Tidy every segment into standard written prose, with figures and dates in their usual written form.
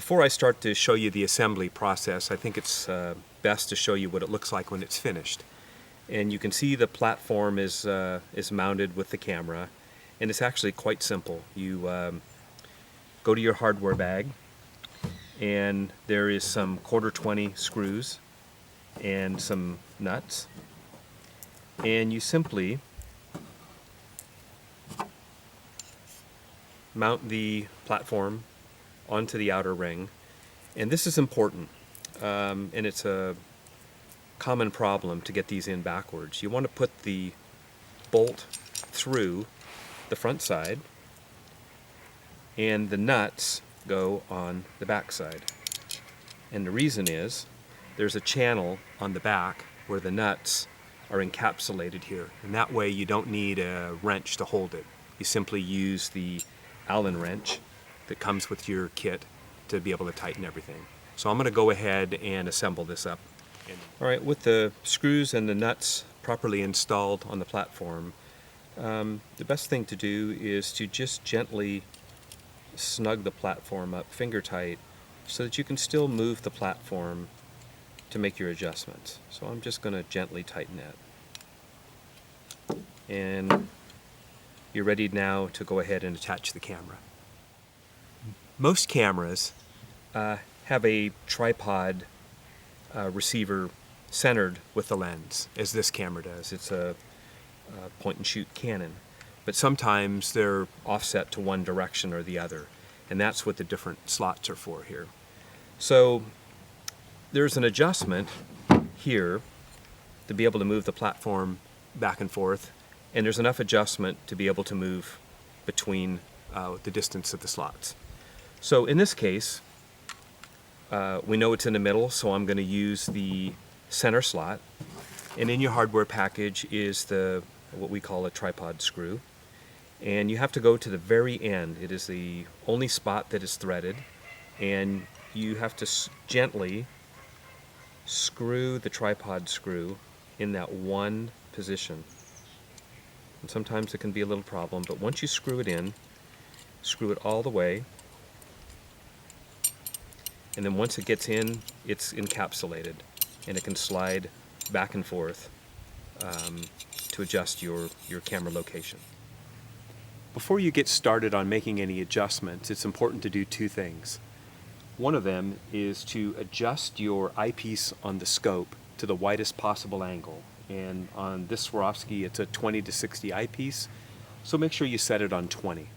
Before I start to show you the assembly process, I think it's best to show you what it looks like when it's finished. And you can see the platform is mounted with the camera, and it's actually quite simple. You go to your hardware bag, and there is some 1/4 screws and some nuts, and you simply mount the platform onto the outer ring. And this is important, and it's a common problem to get these in backwards. You want to put the bolt through the front side, and the nuts go on the back side. And the reason is there's a channel on the back where the nuts are encapsulated here, and that way you don't need a wrench to hold it. You simply use the Allen wrench that comes with your kit to be able to tighten everything. So I'm going to go ahead and assemble this up. All right, with the screws and the nuts properly installed on the platform, the best thing to do is to just gently snug the platform up finger tight so that you can still move the platform to make your adjustments. So I'm just going to gently tighten that. And you're ready now to go ahead and attach the camera. Most cameras have a tripod receiver centered with the lens, as this camera does. It's a point-and-shoot Canon. But sometimes they're offset to one direction or the other, and that's what the different slots are for here. So there's an adjustment here to be able to move the platform back and forth, and there's enough adjustment to be able to move between the distance of the slots. So in this case, we know it's in the middle, so I'm going to use the center slot. And in your hardware package is what we call a tripod screw. And you have to go to the very end. It is the only spot that is threaded. And you have to gently screw the tripod screw in that one position. And sometimes it can be a little problem, but once you screw it in, screw it all the way. And then once it gets in, it's encapsulated, and it can slide back and forth to adjust your camera location. Before you get started on making any adjustments, it's important to do two things. One of them is to adjust your eyepiece on the scope to the widest possible angle. And on this Swarovski, it's a 20 to 60 eyepiece, so make sure you set it on 20.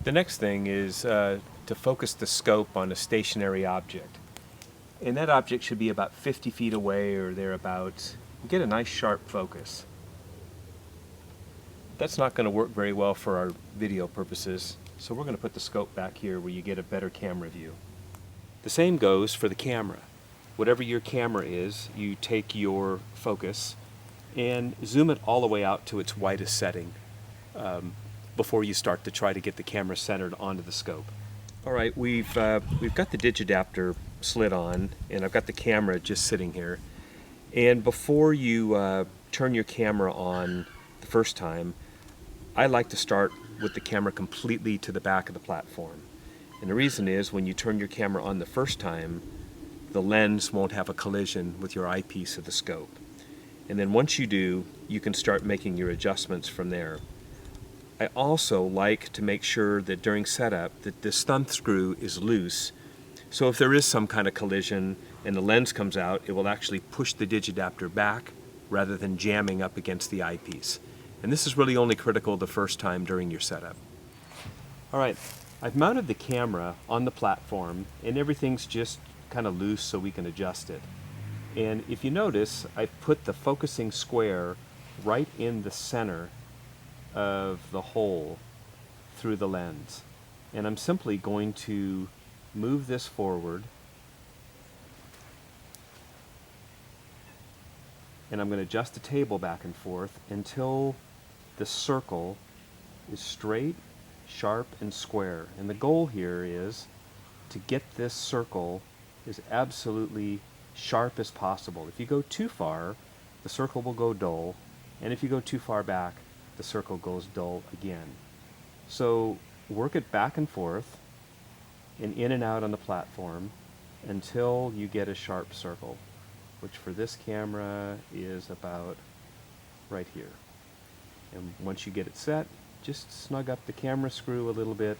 The next thing is to focus the scope on a stationary object. And that object should be about 50 feet away or thereabouts. Get a nice sharp focus. That's not going to work very well for our video purposes, so we're going to put the scope back here where you get a better camera view. The same goes for the camera. Whatever your camera is, you take your focus and zoom it all the way out to its widest setting before you start to try to get the camera centered onto the scope. All right, we've got the Digidapter slid on, and I've got the camera just sitting here. And before you turn your camera on the first time, I like to start with the camera completely to the back of the platform. And the reason is when you turn your camera on the first time, the lens won't have a collision with your eyepiece of the scope. And then once you do, you can start making your adjustments from there. I also like to make sure that during setup that this thumb screw is loose, so if there is some kind of collision and the lens comes out, it will actually push the Digidapter back rather than jamming up against the eyepiece. And this is really only critical the first time during your setup. All right, I've mounted the camera on the platform and everything's just kind of loose so we can adjust it. And if you notice, I've put the focusing square right in the center of the hole through the lens. And I'm simply going to move this forward, and I'm going to adjust the table back and forth until the circle is straight, sharp, and square. And the goal here is to get this circle as absolutely sharp as possible. If you go too far, the circle will go dull, and if you go too far back, the circle goes dull again. So work it back and forth and in out on the platform until you get a sharp circle, which for this camera is about right here. And once you get it set, just snug up the camera screw a little bit,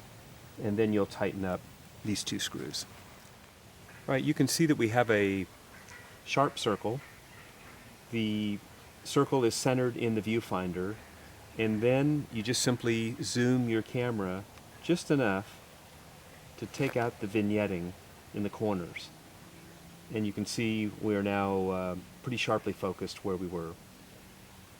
and then you'll tighten up these two screws. All right, you can see that we have a sharp circle. The circle is centered in the viewfinder, and then you just simply zoom your camera just enough to take out the vignetting in the corners. And you can see we're now pretty sharply focused where we were.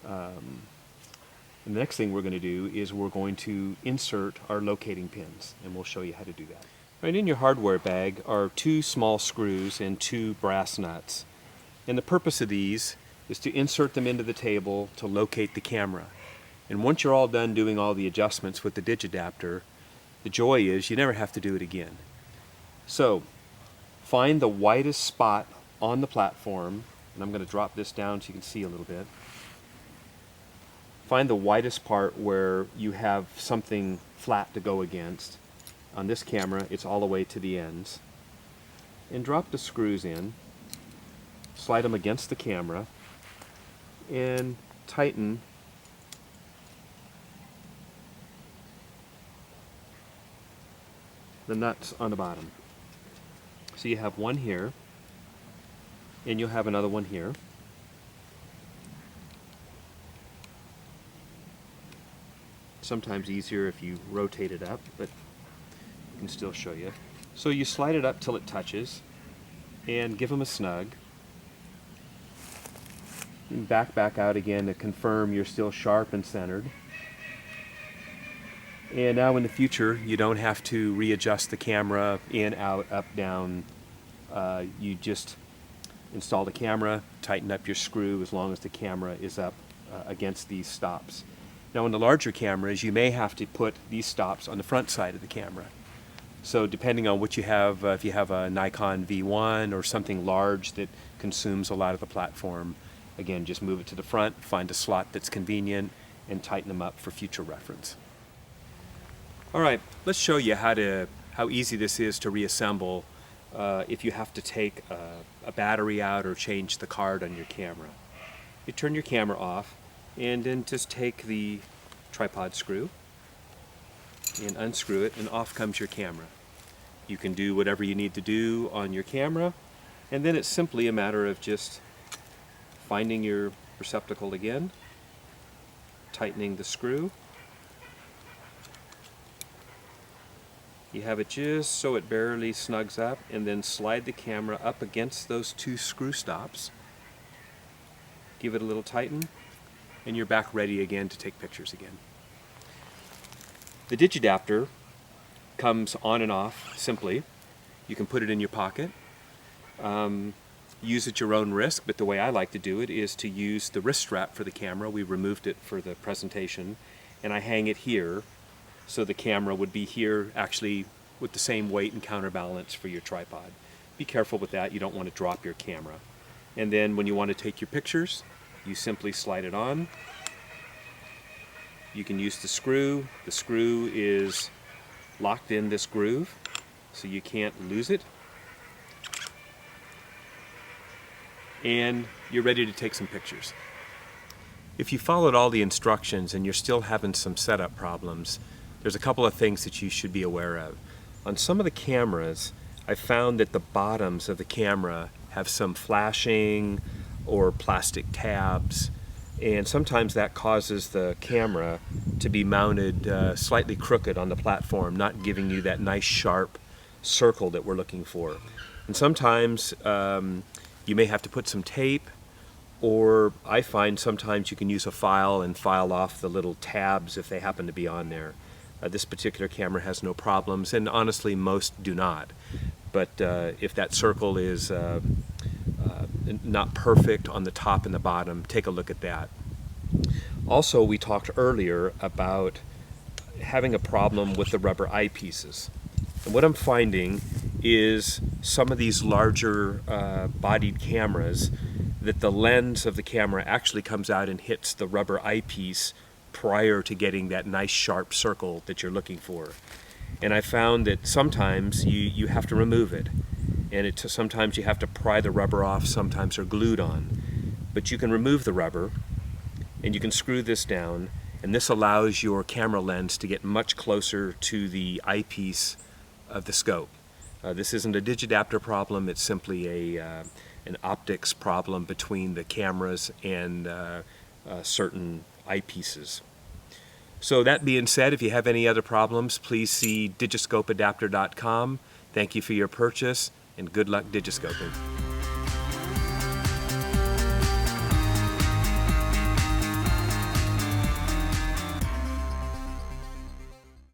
And the next thing we're going to do is we're going to insert our locating pins, and we'll show you how to do that. Right, in your hardware bag are 2 small screws and 2 brass nuts. And the purpose of these is to insert them into the table to locate the camera. And once you're all done doing all the adjustments with the Digidapter, the joy is you never have to do it again. So, find the widest spot on the platform, and I'm going to drop this down so you can see a little bit. Find the widest part where you have something flat to go against. On this camera, it's all the way to the ends. And drop the screws in, slide them against the camera, and tighten the nuts on the bottom. So you have one here, and you'll have another one here. Sometimes easier if you rotate it up, but I can still show you. So you slide it up till it touches, and give them a snug. And back out again to confirm you're still sharp and centered. And now in the future, you don't have to readjust the camera in, out, up, down. You just install the camera, tighten up your screw as long as the camera is up against these stops. Now in the larger cameras, you may have to put these stops on the front side of the camera. So depending on what you have, if you have a Nikon V1 or something large that consumes a lot of the platform, again, just move it to the front, find a slot that's convenient, and tighten them up for future reference. All right, let's show you how easy this is to reassemble if you have to take a battery out or change the card on your camera. You turn your camera off, and then just take the tripod screw and unscrew it, and off comes your camera. You can do whatever you need to do on your camera, and then it's simply a matter of just finding your receptacle again, tightening the screw. You have it just so it barely snugs up, and then slide the camera up against those 2 screw stops. Give it a little tighten, and you're back ready again to take pictures again. The Digidapter comes on and off simply. You can put it in your pocket. Use at your own risk, but the way I like to do it is to use the wrist strap for the camera. We removed it for the presentation, and I hang it here so the camera would be here actually with the same weight and counterbalance for your tripod. Be careful with that, you don't want to drop your camera. And then when you want to take your pictures, you simply slide it on. You can use the screw. The screw is locked in this groove, so you can't lose it. And you're ready to take some pictures. If you followed all the instructions and you're still having some setup problems, there's a couple of things that you should be aware of. On some of the cameras, I found that the bottoms of the camera have some flashing or plastic tabs, and sometimes that causes the camera to be mounted slightly crooked on the platform, not giving you that nice sharp circle that we're looking for. And sometimes you may have to put some tape, or I find sometimes you can use a file and file off the little tabs if they happen to be on there. This particular camera has no problems, and honestly most do not. But if that circle is not perfect on the top and the bottom, take a look at that. Also, we talked earlier about having a problem with the rubber eyepieces. And what I'm finding is some of these larger bodied cameras, that the lens of the camera actually comes out and hits the rubber eyepiece prior to getting that nice sharp circle that you're looking for. And I found that sometimes you have to remove it. And sometimes you have to pry the rubber off, sometimes they're glued on. But you can remove the rubber, and you can screw this down, and this allows your camera lens to get much closer to the eyepiece of the scope. This isn't a Digidapter problem, it's simply an optics problem between the cameras and certain eyepieces. So that being said, if you have any other problems, please see digiscopeadapter.com. Thank you for your purchase, and good luck digiscoping.